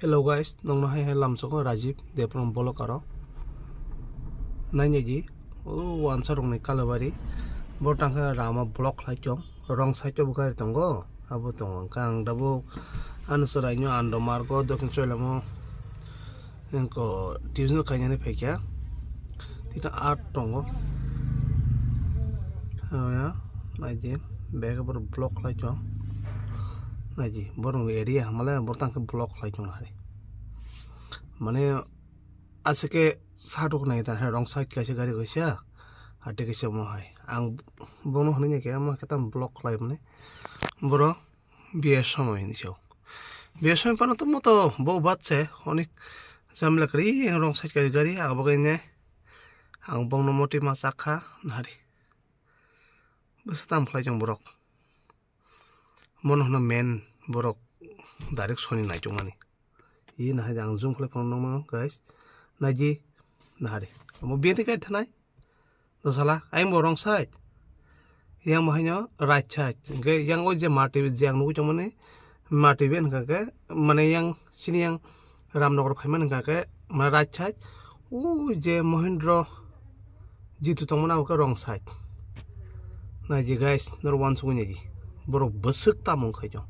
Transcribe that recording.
Hello guys, nong hai lam soko Rajiv Deprom bolo karo. Nanya ji, answer rong ni kalabari. Botang ka rama block lai chong. Rong sai cho bukai tongo. Abu tong kang dabu answer ay nyo ando margo dokin chola mo. Enko tuition kanya ni pekya. Tita art tongo. Ya, naji bega bor block lai chong. Naji borong area malah bortang ka block lai chong hari. Mane asike sadok nahi ta rong side kaise gari kaisa ate kaisa mo hai ang bono hne ke ama ketam block lai mane boro biye সময় নিছো biye সময় পানো তো মতো বউ বাচ্চা অনেক ঝামেলা করি রং সাইড কাছে গাড়ি আগবগাইনে আং বংনো মটি মা চাখা নারি বসতাম ফ্লাই জং বরক মন হনা মেন বরক ডাইরেক্ট সনি নাই জং মানি ই না হাই আং জুম ফ্লাই ফোন নমা guys naji nahari mo bienti kai thanai to sala ai mo wrong side yang mo hanyo right side ge yang o je mati jang nu jo mane mati ben ka ke mane yang sini yang ramnogor phaiman ka ke ma right side u je Mahindra jitu tongmana ka wrong side naji guys nor one sungi ji borok besuk tamong khai jong